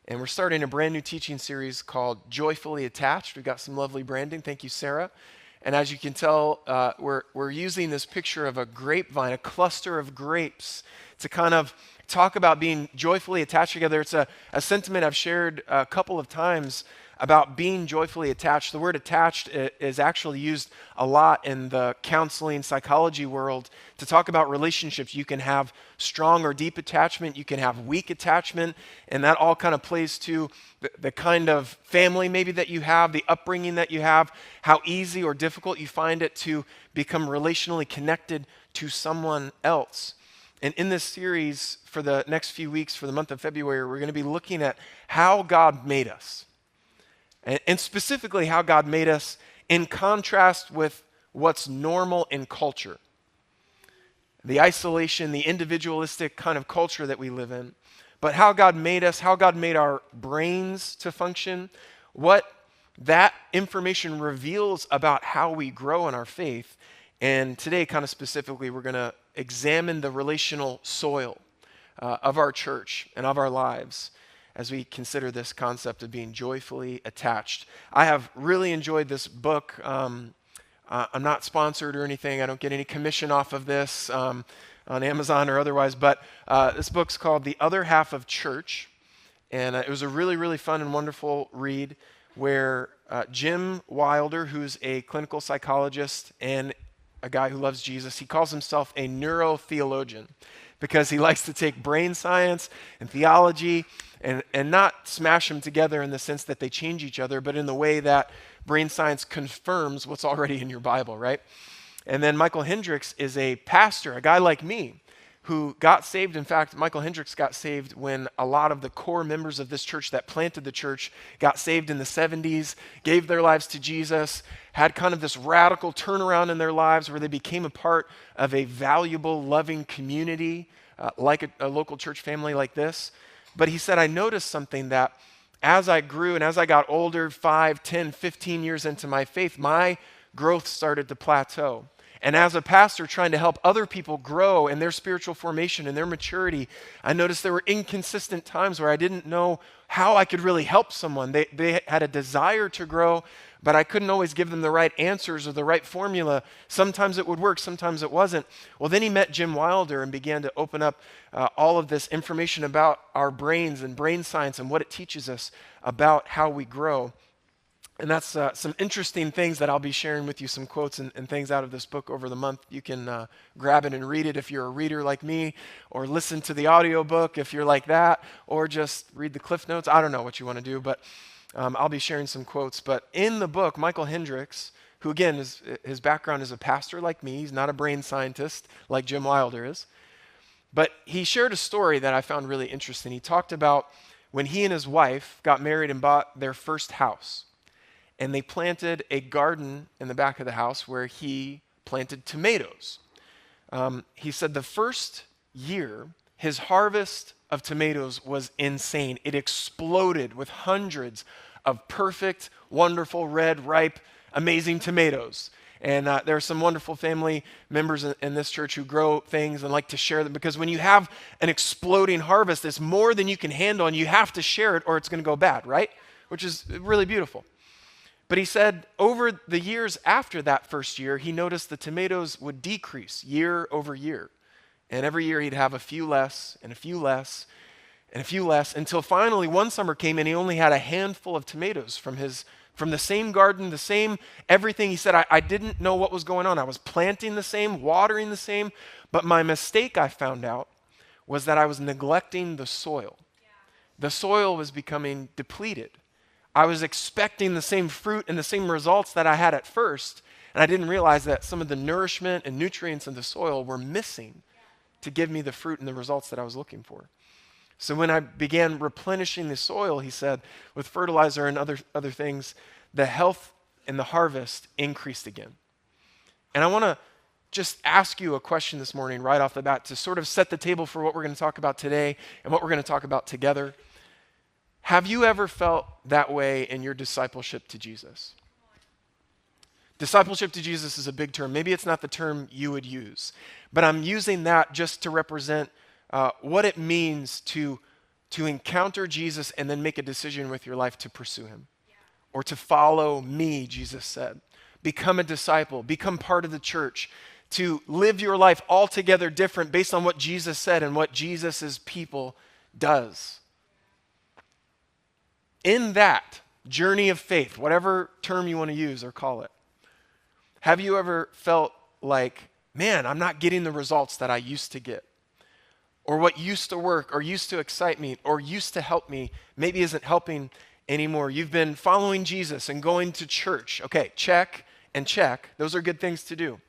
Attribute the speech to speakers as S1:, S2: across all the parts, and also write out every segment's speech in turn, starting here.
S1: And we're starting a brand new teaching series called Joyfully Attached. We've got some lovely branding. Thank you, Sarah. And as you can tell, we're using this picture of a grapevine, a cluster of grapes, to kind of talk about being joyfully attached together. It's a sentiment I've shared a couple of times about being joyfully attached. The word attached is actually used a lot in the counseling psychology world to talk about relationships. You can have strong or deep attachment, you can have weak attachment, and that all kind of plays to the kind of family maybe that you have, the upbringing that you have, how easy or difficult you find it to become relationally connected to someone else. And in this series for the next few weeks, for the month of February, we're going to be looking at how God made us. And specifically how God made us in contrast with what's normal in culture. The isolation, the individualistic kind of culture that we live in. But how God made us, how God made our brains to function, what that information reveals about how we grow in our faith. And today, kind of specifically, we're going to examine the relational soil of our church and of our lives as we consider this concept of being joyfully attached. I have really enjoyed this book. I'm not sponsored or anything. I don't get any commission off of this on Amazon or otherwise, but this book's called The Other Half of Church, and it was a really, really fun and wonderful read where Jim Wilder, who's a clinical psychologist and a guy who loves Jesus, he calls himself a neurotheologian because he likes to take brain science and theology and not smash them together in the sense that they change each other, but in the way that brain science confirms what's already in your Bible, right? And then Michael Hendricks is a pastor, a guy like me, who got saved. In fact, Michael Hendricks got saved when a lot of the core members of this church that planted the church got saved in the 70s, gave their lives to Jesus, had kind of this radical turnaround in their lives where they became a part of a valuable, loving community, like a local church family like this. But he said, I noticed something that as I grew and as I got older, 5, 10, 15 years into my faith, my growth started to plateau. And as a pastor trying to help other people grow in their spiritual formation and their maturity, I noticed there were inconsistent times where I didn't know how I could really help someone. They had a desire to grow, but I couldn't always give them the right answers or the right formula. Sometimes it would work, sometimes it wasn't. Well, then he met Jim Wilder and began to open up all of this information about our brains and brain science and what it teaches us about how we grow. And that's some interesting things that I'll be sharing with you, some quotes and things out of this book over the month. You can grab it and read it if you're a reader like me, or listen to the audiobook if you're like that, or just read the Cliff Notes. I don't know what you want to do, but I'll be sharing some quotes. But in the book, Michael Hendricks, who again, his background is a pastor like me, he's not a brain scientist like Jim Wilder is, but he shared a story that I found really interesting. He talked about when he and his wife got married and bought their first house. And they planted a garden in the back of the house where he planted tomatoes. He said the first year, his harvest of tomatoes was insane. It exploded with hundreds of perfect, wonderful, red, ripe, amazing tomatoes. And there are some wonderful family members in this church who grow things and like to share them, because when you have an exploding harvest, it's more than you can handle and you have to share it or it's going to go bad, right? Which is really beautiful. But he said over the years after that first year, he noticed the tomatoes would decrease year over year. And every year he'd have a few less and a few less and a few less, until finally one summer came and he only had a handful of tomatoes from the same garden, the same everything. He said, I didn't know what was going on. I was planting the same, watering the same, but my mistake, I found out, was that I was neglecting the soil. The soil was becoming depleted. I was expecting the same fruit and the same results that I had at first, and I didn't realize that some of the nourishment and nutrients in the soil were missing to give me the fruit and the results that I was looking for. So when I began replenishing the soil, he said, with fertilizer and other things, the health and the harvest increased again. And I want to just ask you a question this morning right off the bat to sort of set the table for what we're going to talk about today and what we're going to talk about together. Have you ever felt that way in your discipleship to Jesus? Discipleship to Jesus is a big term. Maybe it's not the term you would use, but I'm using that just to represent what it means to to encounter Jesus and then make a decision with your life to pursue him or to follow me, Jesus said. Become a disciple, become part of the church, to live your life altogether different based on what Jesus said and what Jesus' people does. In that journey of faith, whatever term you want to use or call it, have you ever felt like, man, I'm not getting the results that I used to get? Or what used to work or used to excite me or used to help me maybe isn't helping anymore. You've been following Jesus and going to church. Okay, check and check. Those are good things to do.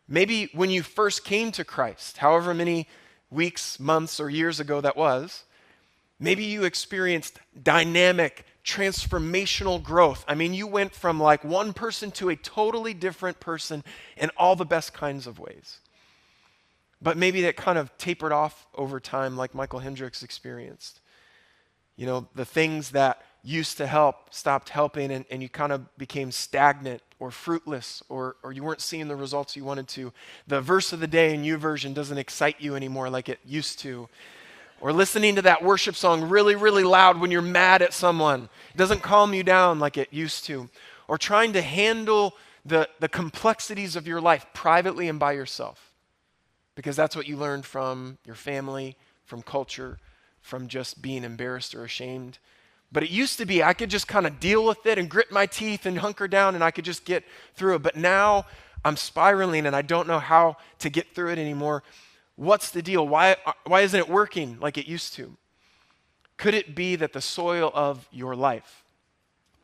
S1: Maybe when you first came to Christ, however many weeks, months, or years ago that was, maybe you experienced dynamic, transformational growth. I mean, you went from like one person to a totally different person in all the best kinds of ways. But maybe that kind of tapered off over time like Michael Hendricks experienced. You know, the things that used to help stopped helping and you kind of became stagnant or fruitless or you weren't seeing the results you wanted to. The verse of the day in YouVersion doesn't excite you anymore like it used to. Or listening to that worship song really, really loud when you're mad at someone. It doesn't calm you down like it used to. Or trying to handle the complexities of your life privately and by yourself. Because that's what you learned from your family, from culture, from just being embarrassed or ashamed. But it used to be I could just kind of deal with it and grit my teeth and hunker down and I could just get through it. But now I'm spiraling and I don't know how to get through it anymore. What's the deal? Why isn't it working like it used to? Could it be that the soil of your life,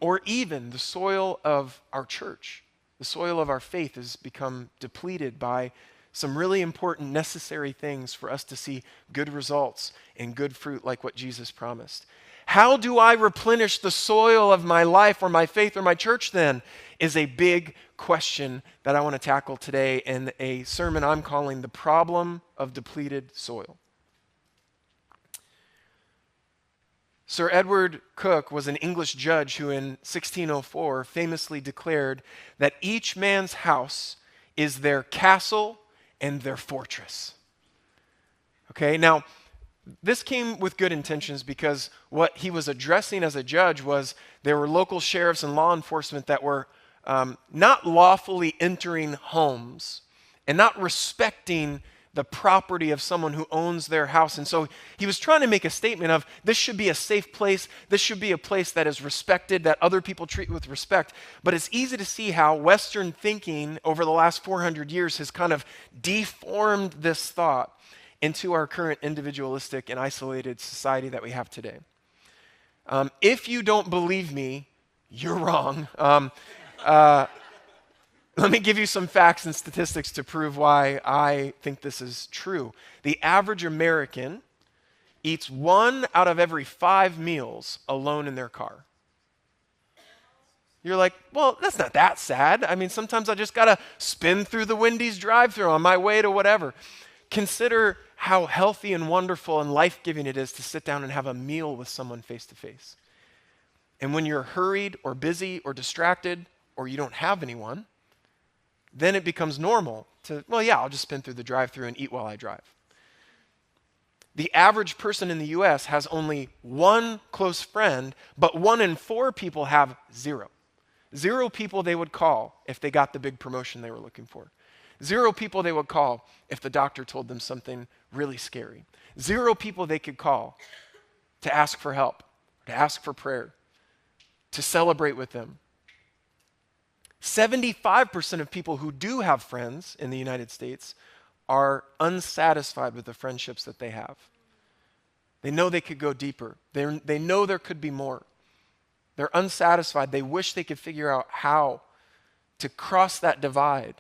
S1: or even the soil of our church, the soil of our faith has become depleted by some really important, necessary things for us to see good results and good fruit like what Jesus promised? How do I replenish the soil of my life or my faith or my church then is a big question that I want to tackle today in a sermon I'm calling The Problem of Depleted Soil. Sir Edward Coke was an English judge who in 1604 famously declared that each man's house is their castle and their fortress. Okay, now this came with good intentions because what he was addressing as a judge was there were local sheriffs and law enforcement that were not lawfully entering homes and not respecting the property of someone who owns their house. And so he was trying to make a statement of this should be a safe place. This should be a place that is respected, that other people treat with respect. But it's easy to see how Western thinking over the last 400 years has kind of deformed this thought into our current individualistic and isolated society that we have today. If you don't believe me, you're wrong. Let me give you some facts and statistics to prove why I think this is true. The average American eats 1 out of every 5 meals alone in their car. You're like, well, that's not that sad. I mean, sometimes I just got to spin through the Wendy's drive-thru on my way to whatever. Consider how healthy and wonderful and life-giving it is to sit down and have a meal with someone face-to-face. And when you're hurried or busy or distracted or you don't have anyone, then it becomes normal to, well, yeah, I'll just spin through the drive-thru and eat while I drive. The average person in the U.S. has only 1 close friend, but 1 in 4 people have 0. 0 people they would call if they got the big promotion they were looking for. 0 people they would call if the doctor told them something really scary. 0 people they could call to ask for help, to ask for prayer, to celebrate with them. 75% of people who do have friends in the United States are unsatisfied with the friendships that they have. They know they could go deeper. They know there could be more. They're unsatisfied. They wish they could figure out how to cross that divide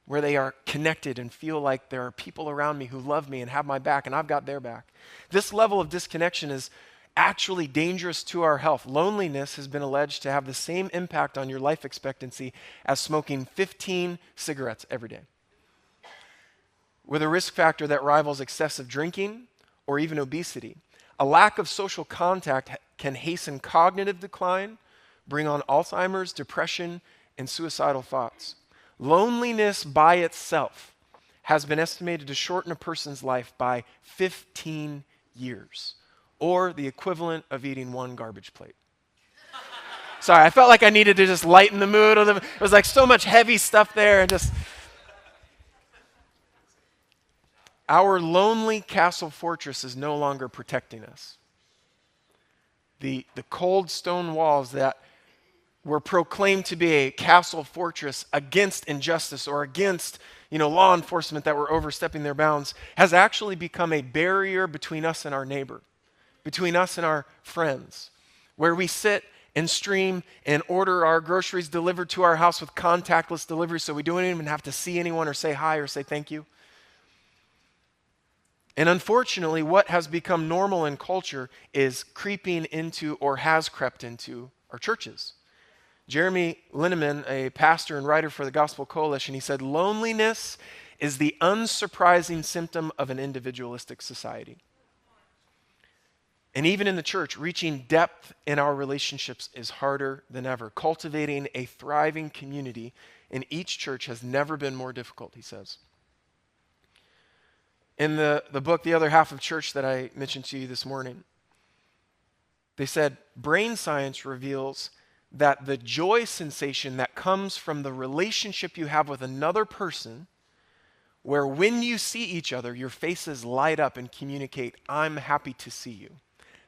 S1: where they are connected and feel like there are people around me who love me and have my back and I've got their back. This level of disconnection is actually dangerous to our health. Loneliness has been alleged to have the same impact on your life expectancy as smoking 15 cigarettes every day, with a risk factor that rivals excessive drinking or even obesity. A lack of social contact can hasten cognitive decline, bring on Alzheimer's, depression, and suicidal thoughts. Loneliness by itself has been estimated to shorten a person's life by 15 years. or the equivalent of eating one garbage plate. Sorry, I felt like I needed to just lighten the mood. It was like so much heavy stuff there, and just our lonely castle fortress is no longer protecting us. The cold stone walls that were proclaimed to be a castle fortress against injustice or against, law enforcement that were overstepping their bounds has actually become a barrier between us and our neighbor, between us and our friends, where we sit and stream and order our groceries delivered to our house with contactless delivery so we don't even have to see anyone or say hi or say thank you. And unfortunately, what has become normal in culture is creeping into or has crept into our churches. Jeremy Linneman, a pastor and writer for the Gospel Coalition, he said, loneliness is the unsurprising symptom of an individualistic society. And even in the church, reaching depth in our relationships is harder than ever. Cultivating a thriving community in each church has never been more difficult, he says. In the book, The Other Half of Church, that I mentioned to you this morning, they said, brain science reveals that the joy sensation that comes from the relationship you have with another person, where when you see each other, your faces light up and communicate, I'm happy to see you.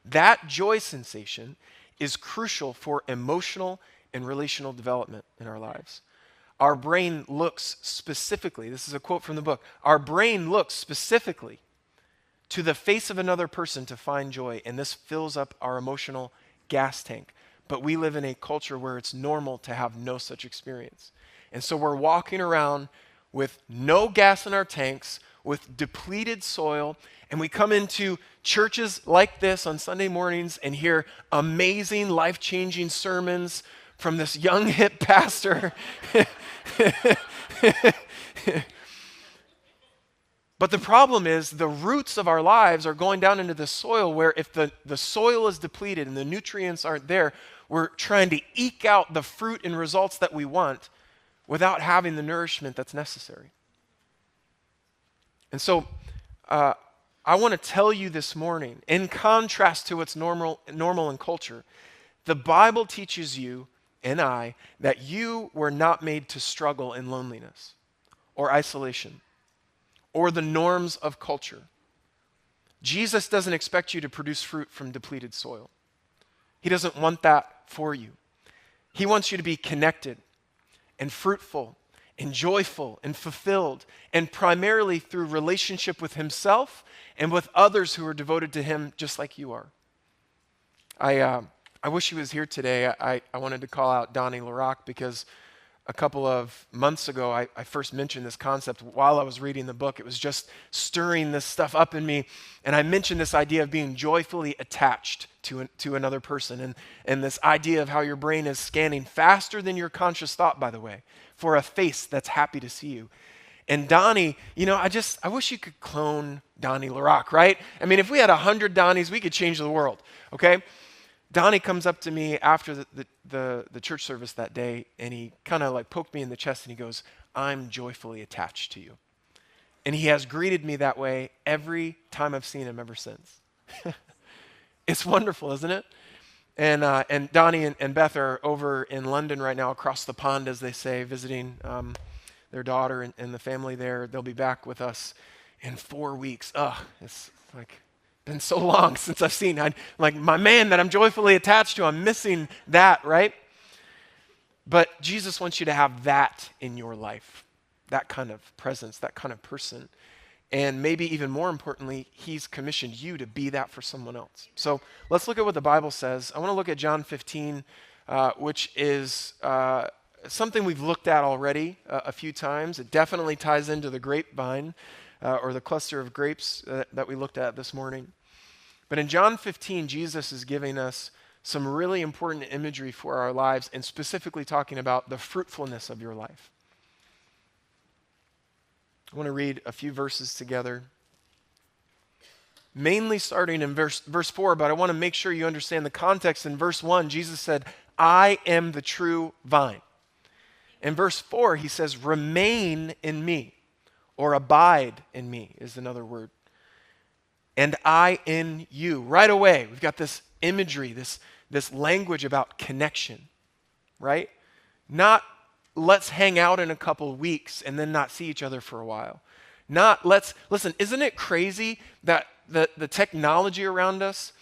S1: That joy sensation is crucial for emotional and relational development in our lives. Our brain looks specifically, this is a quote from the book, our brain looks specifically to the face of another person to find joy, and this fills up our emotional gas tank. But we live in a culture where it's normal to have no such experience. And so we're walking around with no gas in our tanks, with depleted soil, and we come into churches like this on Sunday mornings and hear amazing, life-changing sermons from this young, hip pastor. But the problem is the roots of our lives are going down into the soil, where if the soil is depleted and the nutrients aren't there, we're trying to eke out the fruit and results that we want without having the nourishment that's necessary. And so I want to tell you this morning, in contrast to what's normal in culture, the Bible teaches you and I that you were not made to struggle in loneliness or isolation or the norms of culture. Jesus doesn't expect you to produce fruit from depleted soil. He doesn't want that for you. He wants you to be connected and fruitful and joyful and fulfilled, and primarily through relationship with himself and with others who are devoted to him just like you are. I wish he was here today. I wanted to call out Donnie LaRock because a couple of months ago, I first mentioned this concept while I was reading the book. It was just stirring this stuff up in me. And I mentioned this idea of being joyfully attached to another person. And this idea of how your brain is scanning faster than your conscious thought, by the way, for a face that's happy to see you. And Donnie, I wish you could clone Donnie LaRock, right? I mean, if we had 100 Donnies, we could change the world, okay? Donnie comes up to me after the church service that day, and he kind of like poked me in the chest, and he goes, I'm joyfully attached to you. And he has greeted me that way every time I've seen him ever since. It's wonderful, isn't it? And Donnie and Beth are over in London right now, across the pond, as they say, visiting their daughter and the family there. They'll be back with us in 4 weeks. It's like been so long since I've seen. Like my man that I'm joyfully attached to, I'm missing that, right? But Jesus wants you to have that in your life, that kind of presence, that kind of person. And maybe even more importantly, he's commissioned you to be that for someone else. So let's look at what the Bible says. I want to look at John 15, which is something we've looked at already a few times. It definitely ties into the grapevine or the cluster of grapes that we looked at this morning. But in John 15, Jesus is giving us some really important imagery for our lives, and specifically talking about the fruitfulness of your life. I want to read a few verses together, mainly starting in verse 4, but I want to make sure you understand the context. In verse 1, Jesus said, I am the true vine. In verse 4, he says, remain in me, or abide in me is another word. and I in you. Right away, we've got this imagery, this language about connection, right? Not let's hang out in a couple weeks and then not see each other for a while. Not listen, isn't it crazy that the technology around us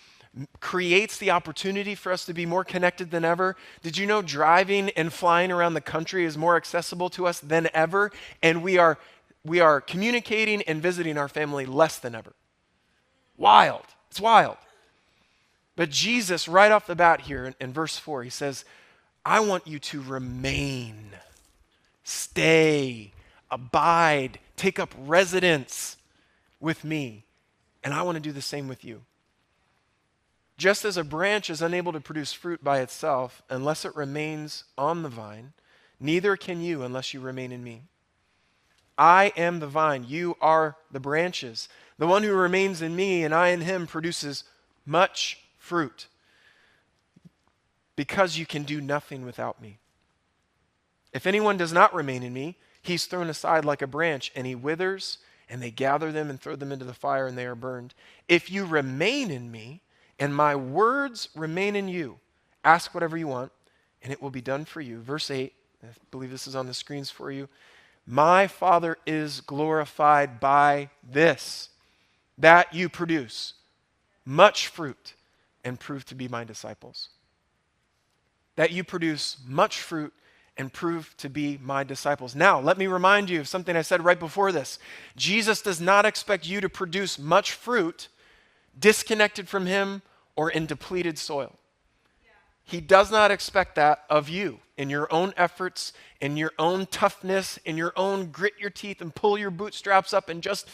S1: creates the opportunity for us to be more connected than ever? Did you know driving and flying around the country is more accessible to us than ever? And we are communicating and visiting our family less than ever. Wild. It's wild. But Jesus, right off the bat here in verse 4, he says, I want you to remain, stay, abide, take up residence with me. And I want to do the same with you. Just as a branch is unable to produce fruit by itself unless it remains on the vine, neither can you unless you remain in me. I am the vine, you are the branches. The one who remains in me and I in him produces much fruit, because you can do nothing without me. If anyone does not remain in me, he's thrown aside like a branch, and he withers, and they gather them and throw them into the fire, and they are burned. If you remain in me, and my words remain in you, ask whatever you want, and it will be done for you. Verse 8, I believe this is on the screens for you. My Father is glorified by this, that you produce much fruit and prove to be my disciples. That you produce much fruit and prove to be my disciples. Now, let me remind you of something I said right before this. Jesus does not expect you to produce much fruit disconnected from him or in depleted soil. He does not expect that of you in your own efforts, in your own toughness, in your own grit your teeth and pull your bootstraps up and just,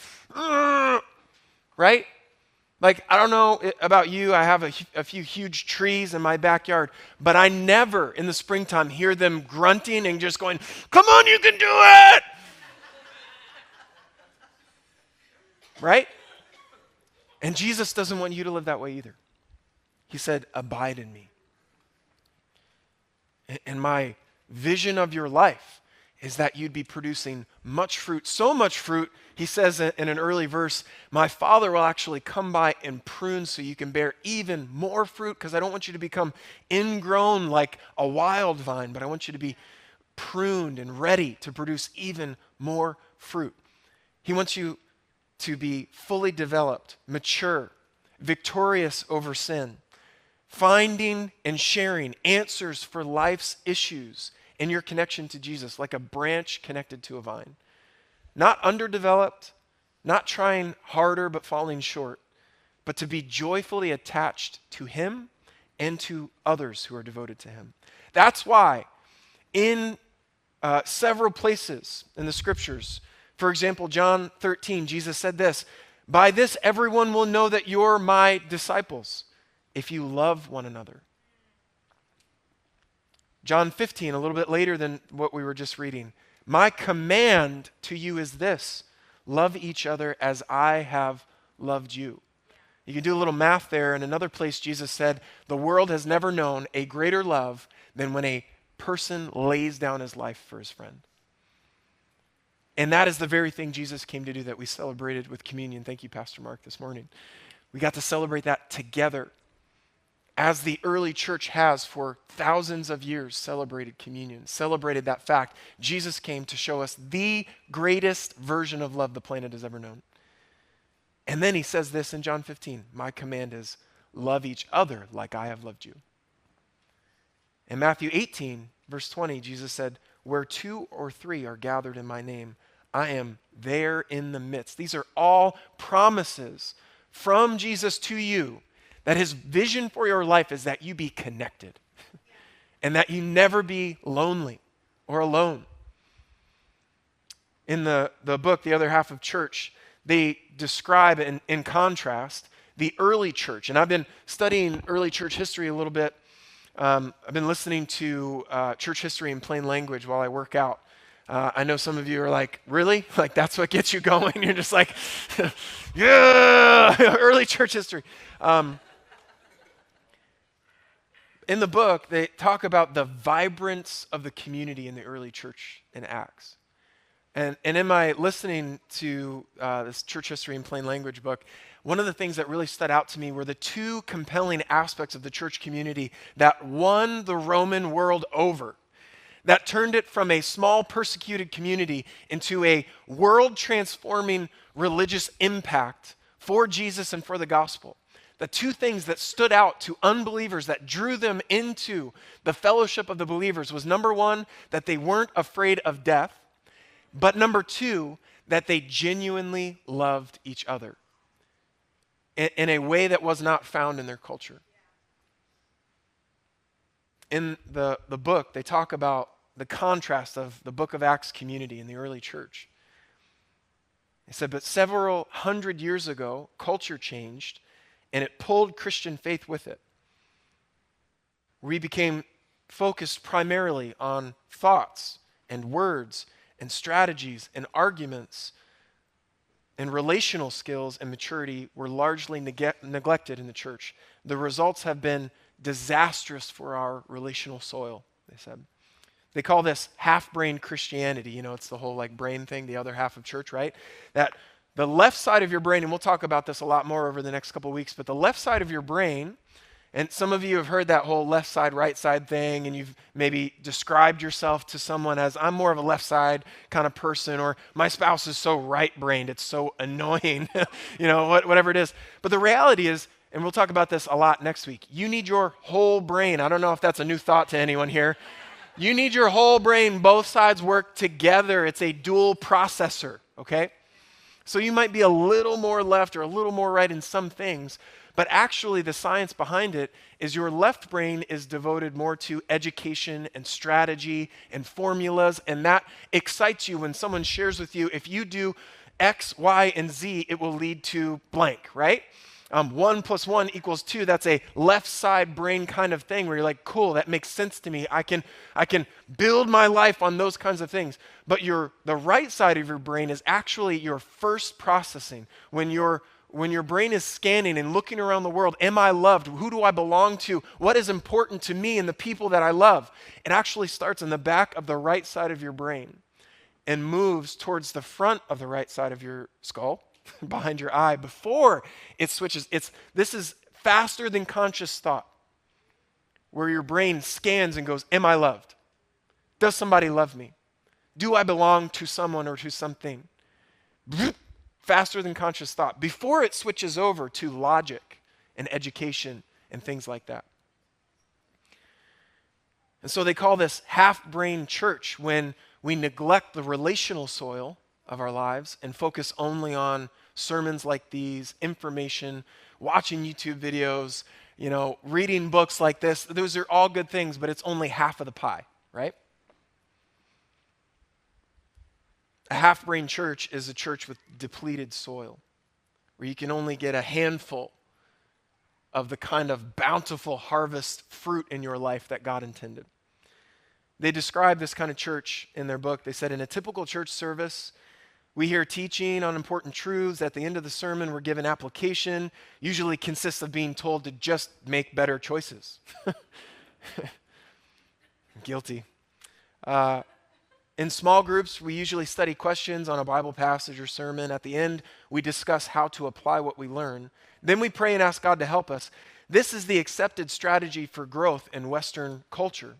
S1: right? Like, I don't know about you, I have a few huge trees in my backyard, but I never in the springtime hear them grunting and just going, come on, you can do it! Right? And Jesus doesn't want you to live that way either. He said, abide in me. And my vision of your life is that you'd be producing much fruit, so much fruit, he says in an early verse, my Father will actually come by and prune so you can bear even more fruit, because I don't want you to become ingrown like a wild vine, but I want you to be pruned and ready to produce even more fruit. He wants you to be fully developed, mature, victorious over sin, finding and sharing answers for life's issues in your connection to Jesus, like a branch connected to a vine. Not underdeveloped, not trying harder but falling short, but to be joyfully attached to him and to others who are devoted to him. That's why in several places in the scriptures, for example, John 13, Jesus said this, by this everyone will know that you're my disciples, if you love one another. John 15, a little bit later than what we were just reading. My command to you is this, love each other as I have loved you. You can do a little math there. In another place, Jesus said, the world has never known a greater love than when a person lays down his life for his friend. And that is the very thing Jesus came to do that we celebrated with communion. Thank you, Pastor Mark, this morning. We got to celebrate that together, as the early church has for thousands of years celebrated communion, celebrated that fact. Jesus came to show us the greatest version of love the planet has ever known. And then he says this in John 15, my command is love each other like I have loved you. In Matthew 18, verse 20, Jesus said, where 2 or 3 are gathered in my name, I am there in the midst. These are all promises from Jesus to you, that his vision for your life is that you be connected and that you never be lonely or alone. In the book, The Other Half of Church, they describe in contrast the early church. And I've been studying early church history a little bit. I've been listening to church history in plain language while I work out. I know some of you are like, really? Like that's what gets you going? You're just like, yeah, early church history. In the book, they talk about the vibrance of the community in the early church in Acts. And in my listening to this church history in plain language book, one of the things that really stood out to me were the two compelling aspects of the church community that won the Roman world over, that turned it from a small persecuted community into a world-transforming religious impact for Jesus and for the gospel. The two things that stood out to unbelievers that drew them into the fellowship of the believers was, number one, that they weren't afraid of death, but number two, that they genuinely loved each other in a way that was not found in their culture. In the book, they talk about the contrast of the book of Acts community in the early church. They said, but several hundred years ago, culture changed, and it pulled Christian faith with it. We became focused primarily on thoughts and words and strategies and arguments, and relational skills and maturity were largely neglected in the church. The results have been disastrous for our relational soil, they said. They call this half-brain Christianity. You know, it's the whole like brain thing, the other half of church, right? That the left side of your brain, and we'll talk about this a lot more over the next couple of weeks, but the left side of your brain, and some of you have heard that whole left side, right side thing, and you've maybe described yourself to someone as, I'm more of a left side kind of person, or my spouse is so right-brained, it's so annoying, you know, whatever it is. But the reality is, and we'll talk about this a lot next week, you need your whole brain. I don't know if that's a new thought to anyone here. You need your whole brain. Both sides work together. It's a dual processor, okay? So you might be a little more left or a little more right in some things, but actually the science behind it is your left brain is devoted more to education and strategy and formulas, and that excites you when someone shares with you, if you do X, Y, and Z, it will lead to blank, right? 1 + 1 = 2. That's a left side brain kind of thing where you're like, cool, that makes sense to me. I can build my life on those kinds of things. But the right side of your brain is actually your first processing. When your brain is scanning and looking around the world, am I loved? Who do I belong to? What is important to me and the people that I love? It actually starts in the back of the right side of your brain and moves towards the front of the right side of your skull, behind your eye, before it switches. This is faster than conscious thought, where your brain scans and goes, am I loved? Does somebody love me? Do I belong to someone or to something? Faster than conscious thought, before it switches over to logic and education and things like that. And so they call this half-brain church when we neglect the relational soil of our lives and focus only on sermons like these, information, watching YouTube videos, you know, reading books like this. Those are all good things, but it's only half of the pie, right? A half-brain church is a church with depleted soil, where you can only get a handful of the kind of bountiful harvest fruit in your life that God intended. They describe this kind of church in their book. They said, in a typical church service, we hear teaching on important truths. At the end of the sermon, we're given application, usually consists of being told to just make better choices. Guilty. In small groups, we usually study questions on a Bible passage or sermon. At the end, we discuss how to apply what we learn. Then we pray and ask God to help us. This is the accepted strategy for growth in Western culture.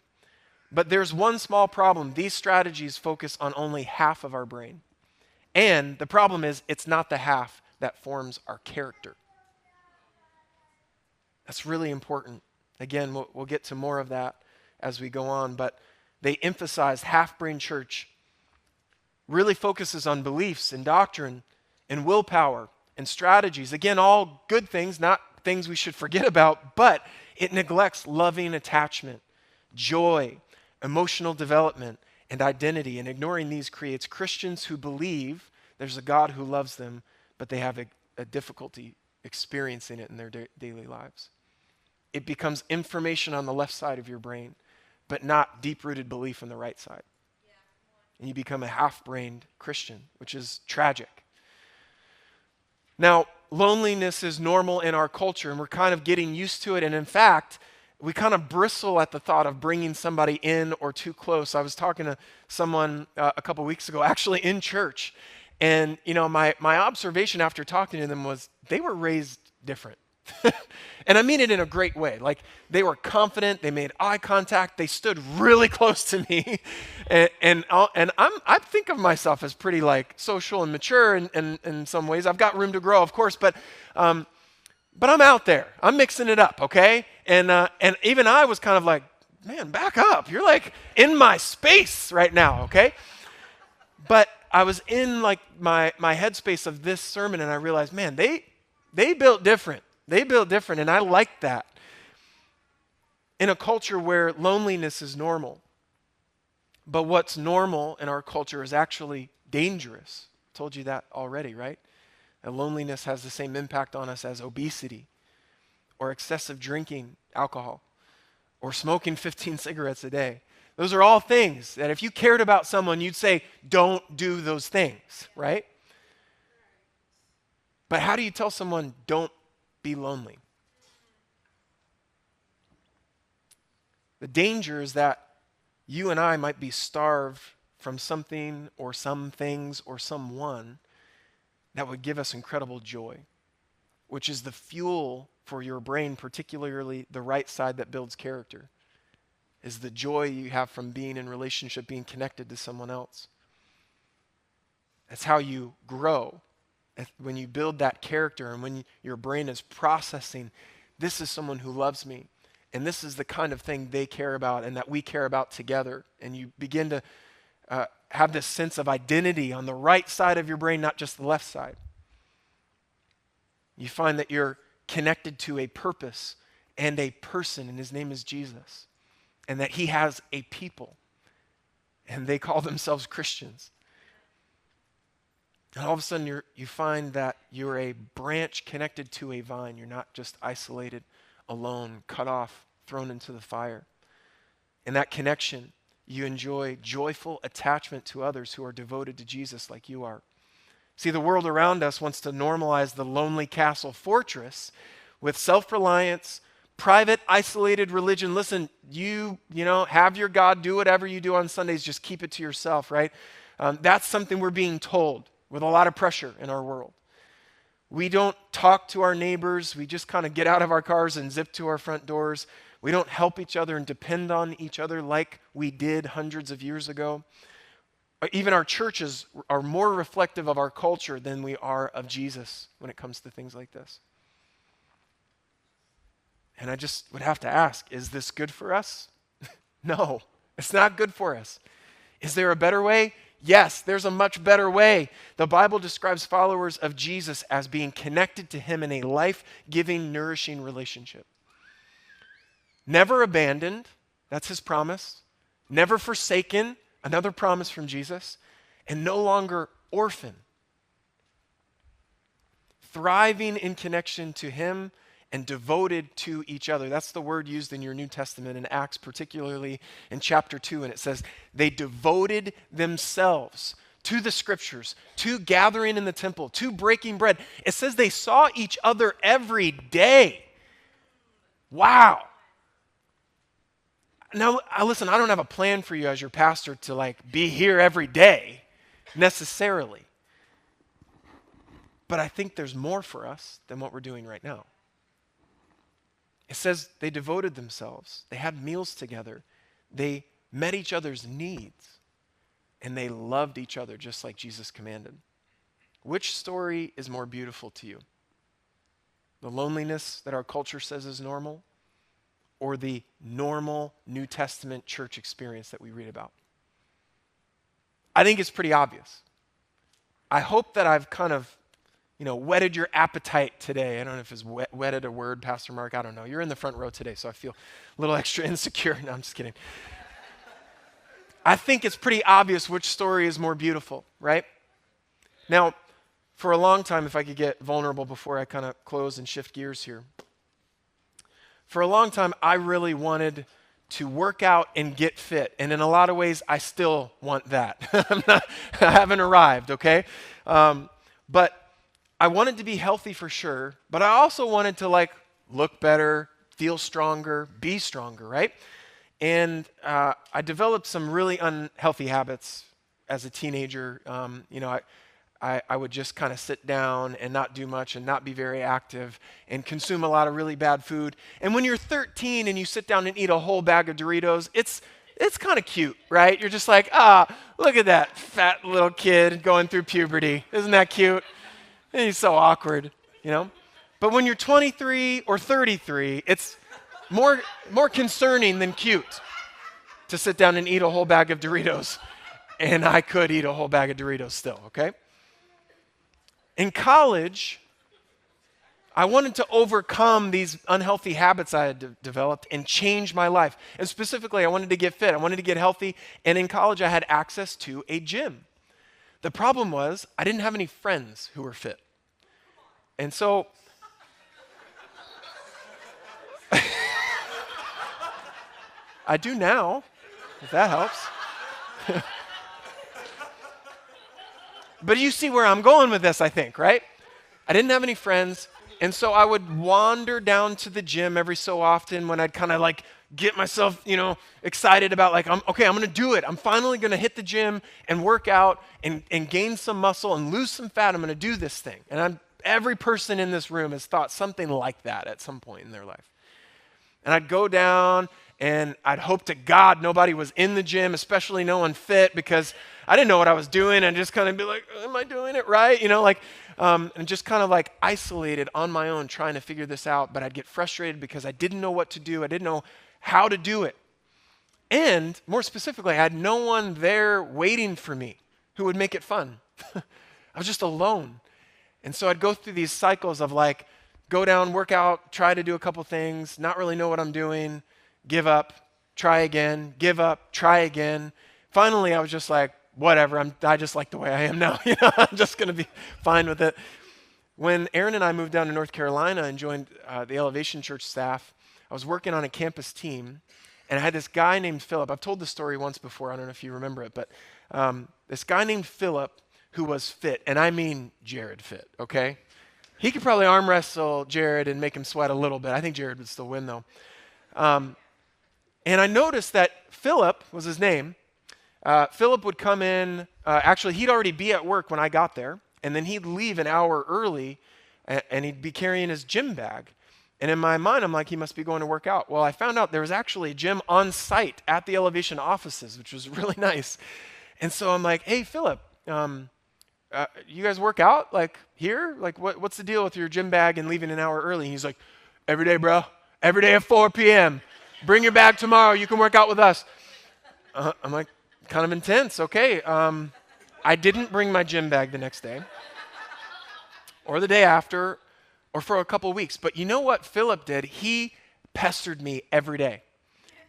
S1: But there's one small problem. These strategies focus on only half of our brain. And the problem is, it's not the half that forms our character. That's really important. Again, we'll get to more of that as we go on, but they emphasize half-brain church really focuses on beliefs and doctrine and willpower and strategies. Again, all good things, not things we should forget about, but it neglects loving attachment, joy, emotional development, and identity. And ignoring these creates Christians who believe there's a God who loves them, but they have a difficulty experiencing it in their daily lives. It becomes information on the left side of your brain, but not deep-rooted belief on the right side. And you become a half-brained Christian, which is tragic. Now, loneliness is normal in our culture, and we're kind of getting used to it. And in fact, we kind of bristle at the thought of bringing somebody in or too close. I was talking to someone a couple weeks ago, actually in church, and my observation after talking to them was they were raised different. And I mean it in a great way. Like, they were confident, they made eye contact, they stood really close to me, and I think of myself as pretty like social and mature in some ways. I've got room to grow, of course, but I'm out there. I'm mixing it up, okay? And even I was kind of like, man, back up. You're like in my space right now, okay? But I was in like my headspace of this sermon, and I realized, man, they built different. They built different, and I like that. In a culture where loneliness is normal. But what's normal in our culture is actually dangerous. I told you that already, right? And loneliness has the same impact on us as obesity or excessive drinking alcohol or smoking 15 cigarettes a day. Those are all things that if you cared about someone, you'd say, don't do those things, right? But how do you tell someone, don't be lonely? The danger is that you and I might be starved from something or some things or someone that would give us incredible joy, which is the fuel for your brain, particularly the right side that builds character, is the joy you have from being in relationship, being connected to someone else. That's how you grow. When you build that character and when your brain is processing, this is someone who loves me, and this is the kind of thing they care about and that we care about together, and you begin to have this sense of identity on the right side of your brain, not just the left side. You find that you're connected to a purpose and a person, and his name is Jesus, and that he has a people, and they call themselves Christians. And all of a sudden, you find that you're a branch connected to a vine. You're not just isolated, alone, cut off, thrown into the fire. In that connection, you enjoy joyful attachment to others who are devoted to Jesus like you are. See, the world around us wants to normalize the lonely castle fortress with self-reliance, private, isolated religion. Listen, you have your God, do whatever you do on Sundays, just keep it to yourself, right? That's something we're being told with a lot of pressure in our world. We don't talk to our neighbors. We just kind of get out of our cars and zip to our front doors. We don't help each other and depend on each other like we did hundreds of years ago. Even our churches are more reflective of our culture than we are of Jesus when it comes to things like this. And I just would have to ask, is this good for us? No, it's not good for us. Is there a better way? Yes, there's a much better way. The Bible describes followers of Jesus as being connected to him in a life-giving, nourishing relationship. Never abandoned, that's his promise. Never forsaken, another promise from Jesus. And no longer orphan. Thriving in connection to him and devoted to each other. That's the word used in your New Testament in Acts, particularly in chapter 2. And it says, they devoted themselves to the scriptures, to gathering in the temple, to breaking bread. It says they saw each other every day. Wow. Now, listen, I don't have a plan for you as your pastor to be here every day necessarily. But I think there's more for us than what we're doing right now. It says they devoted themselves. They had meals together. They met each other's needs. And they loved each other just like Jesus commanded. Which story is more beautiful to you? The loneliness that our culture says is normal, or the normal New Testament church experience that we read about? I think it's pretty obvious. I hope that I've kind of whetted your appetite today. I don't know if it's whetted a word, Pastor Mark. I don't know. You're in the front row today, so I feel a little extra insecure. No, I'm just kidding. I think it's pretty obvious which story is more beautiful, right? Now, for a long time, if I could get vulnerable before I kind of close and shift gears here. For a long time, I really wanted to work out and get fit. And in a lot of ways, I still want that. I haven't arrived, okay? But I wanted to be healthy for sure, but I also wanted to look better, feel stronger, be stronger, right? And I developed some really unhealthy habits as a teenager. I would just kind of sit down and not do much and not be very active and consume a lot of really bad food. And when you're 13 and you sit down and eat a whole bag of Doritos, it's kind of cute, right? You're just like, look at that fat little kid going through puberty. Isn't that cute? And he's so awkward, you know? But when you're 23 or 33, it's more concerning than cute to sit down and eat a whole bag of Doritos. And I could eat a whole bag of Doritos still, okay? In college, I wanted to overcome these unhealthy habits I had developed and change my life. And specifically, I wanted to get fit. I wanted to get healthy. And in college, I had access to a gym. The problem was I didn't have any friends who were fit. And so I do now, if that helps. But you see where I'm going with this, I think, right? I didn't have any friends, and so I would wander down to the gym every so often when I'd kind of like get myself, excited about like, I'm going to do it. I'm finally going to hit the gym and work out and gain some muscle and lose some fat. I'm going to do this thing. And every person in this room has thought something like that at some point in their life. And I'd go down and I'd hope to God nobody was in the gym, especially no one fit, because I didn't know what I was doing. And just kind of be like, am I doing it right? And just kind of like isolated on my own trying to figure this out. But I'd get frustrated because I didn't know what to do. I didn't know how to do it. And more specifically, I had no one there waiting for me who would make it fun. I was just alone. And so I'd go through these cycles of like, go down, work out, try to do a couple things, not really know what I'm doing, give up, try again, give up, try again. Finally, I was just like, whatever, I just like the way I am now. I'm just going to be fine with it. When Aaron and I moved down to North Carolina and joined the Elevation Church staff, I was working on a campus team, and I had this guy named Philip. I've told this story once before. I don't know if you remember it, but this guy named Philip who was fit, and I mean Jared fit, okay? He could probably arm wrestle Jared and make him sweat a little bit. I think Jared would still win, though. And I noticed that Philip was his name. Philip would come in. Actually, he'd already be at work when I got there, and then he'd leave an hour early, and he'd be carrying his gym bag. And in my mind, I'm like, he must be going to work out. Well, I found out there was actually a gym on site at the Elevation offices, which was really nice. And so I'm like, hey, Philip, you guys work out like here? Like what's the deal with your gym bag and leaving an hour early? And he's like, every day, bro. Every day at 4 p.m. Bring your bag tomorrow. You can work out with us. I'm like, kind of intense. Okay. I didn't bring my gym bag the next day or the day after or for a couple of weeks. But you know what Philip did? He pestered me every day.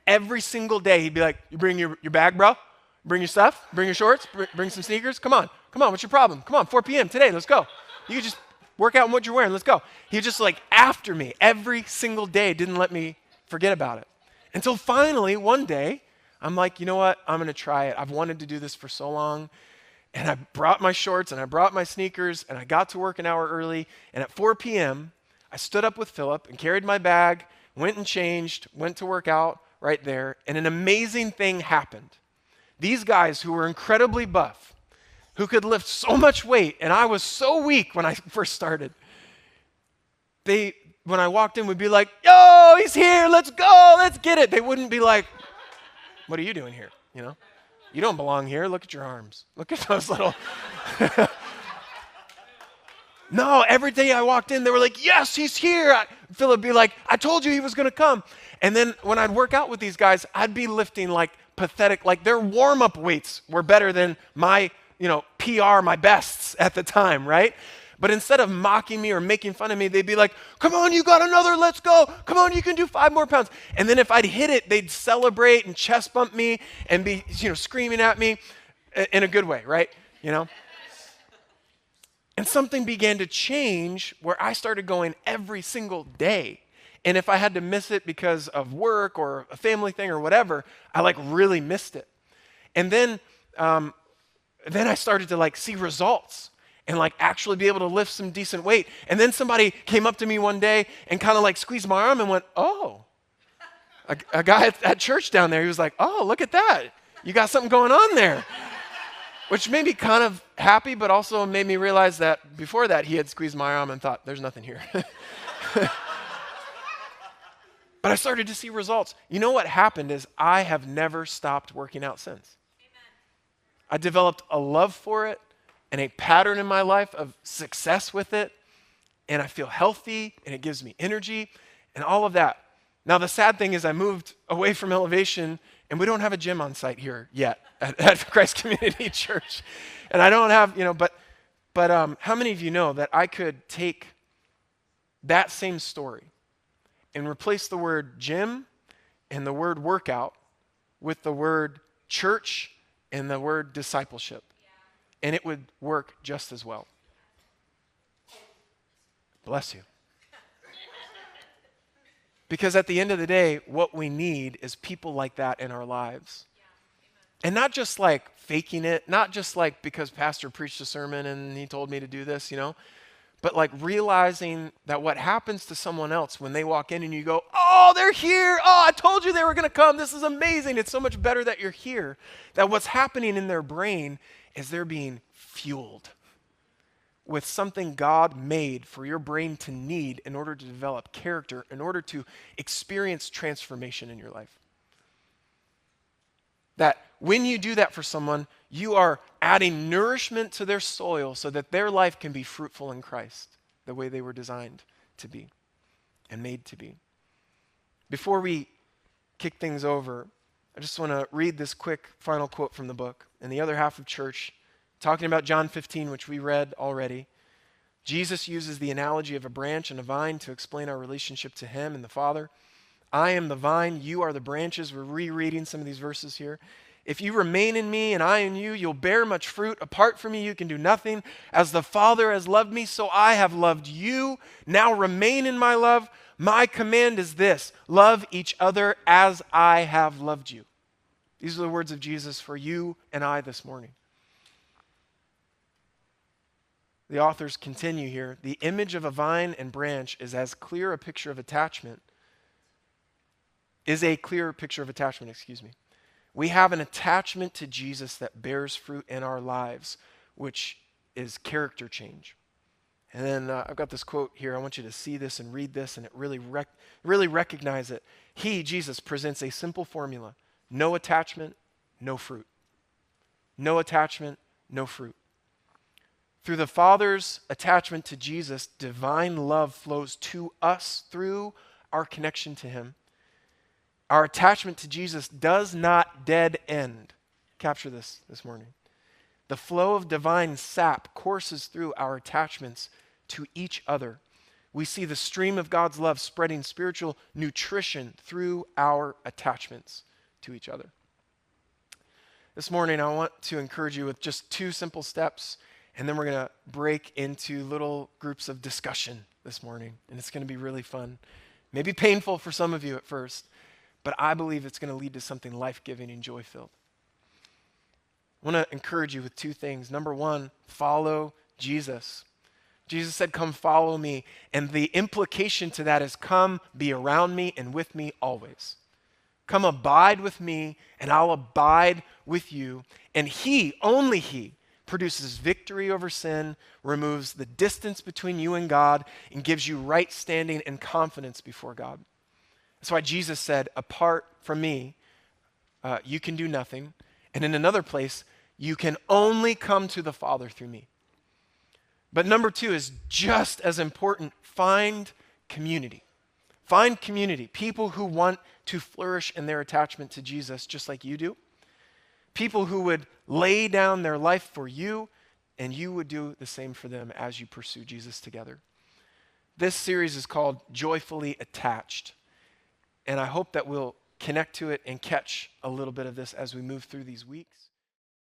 S1: Every single day, he'd be like, you bring your bag, bro? Bring your stuff? Bring your shorts? Bring some sneakers? Come on, what's your problem? Come on, 4 p.m. today, let's go. You can just work out in what you're wearing, let's go. He was just like after me every single day, didn't let me forget about it. Until finally, one day, I'm like, you know what? I'm going to try it. I've wanted to do this for so long. And I brought my shorts and I brought my sneakers and I got to work an hour early. And at 4 p.m., I stood up with Philip and carried my bag, went and changed, went to work out right there. And an amazing thing happened. These guys who were incredibly buff, who could lift so much weight, and I was so weak when I first started, when I walked in, would be like, yo, he's here, let's go, let's get it. They wouldn't be like, what are you doing here? You don't belong here. Look at your arms. Look at those little. No, every day I walked in, they were like, yes, he's here. Philip would be like, I told you he was going to come. And then when I'd work out with these guys, I'd be lifting like pathetic, like their warm-up weights were better than my, PR, my bests at the time, right? But instead of mocking me or making fun of me, they'd be like, come on, you got another, let's go. Come on, you can do 5 more pounds. And then if I'd hit it, they'd celebrate and chest bump me and be, screaming at me in a good way, right? And something began to change where I started going every single day. And if I had to miss it because of work or a family thing or whatever, I like really missed it. And then I started to like see results. and like actually be able to lift some decent weight. And then somebody came up to me one day and kind of like squeezed my arm and went, oh. A guy at church down there, he was like, oh, look at that. You got something going on there. Which made me kind of happy, but also made me realize that before that, he had squeezed my arm and thought, there's nothing here. But I started to see results. You know what happened is I have never stopped working out since. Amen. I developed a love for it and a pattern in my life of success with it, and I feel healthy, and it gives me energy, and all of that. Now, the sad thing is I moved away from Elevation, and we don't have a gym on site here yet at Christ Community Church. And I don't have, but how many of you know that I could take that same story and replace the word gym and the word workout with the word church and the word discipleship, and it would work just as well. Bless you. Because at the end of the day, what we need is people like that in our lives. And not just like faking it, not just like because pastor preached a sermon and he told me to do this, but like realizing that what happens to someone else when they walk in and you go, oh, they're here. Oh, I told you they were going to come. This is amazing. It's so much better that you're here. That what's happening in their brain is they're being fueled with something God made for your brain to need in order to develop character, in order to experience transformation in your life. That when you do that for someone, you are adding nourishment to their soil so that their life can be fruitful in Christ, the way they were designed to be and made to be. Before we kick things over, I just want to read this quick final quote from the book. In the other half of church, talking about John 15, which we read already, Jesus uses the analogy of a branch and a vine to explain our relationship to him and the Father. I am the vine, you are the branches. We're rereading some of these verses here. If you remain in me and I in you, you'll bear much fruit. Apart from me, you can do nothing. As the Father has loved me, so I have loved you. Now remain in my love. My command is this: love each other as I have loved you. These are the words of Jesus for you and I this morning. The authors continue here. The image of a vine and branch is a clear picture of attachment. We have an attachment to Jesus that bears fruit in our lives, which is character change. And then I've got this quote here. I want you to see this and read this and really recognize it. He, Jesus, presents a simple formula. No attachment, no fruit. No attachment, no fruit. Through the Father's attachment to Jesus, divine love flows to us through our connection to him. Our attachment to Jesus does not dead end. Capture this morning. The flow of divine sap courses through our attachments to each other. We see the stream of God's love spreading spiritual nutrition through our attachments to each other. This morning, I want to encourage you with just 2 simple steps, and then we're going to break into little groups of discussion this morning, and it's going to be really fun. Maybe painful for some of you at first, but I believe it's going to lead to something life-giving and joy-filled. I want to encourage you with 2 things. Number 1, follow Jesus. Jesus said, come follow me. And the implication to that is come be around me and with me always. Come abide with me and I'll abide with you. And he, only he, produces victory over sin, removes the distance between you and God, and gives you right standing and confidence before God. That's why Jesus said, apart from me, you can do nothing. And in another place, you can only come to the Father through me. But number 2 is just as important. Find community. Find community. People who want to flourish in their attachment to Jesus just like you do. People who would lay down their life for you, and you would do the same for them as you pursue Jesus together. This series is called Joyfully Attached. And I hope that we'll connect to it and catch a little bit of this as we move through these weeks.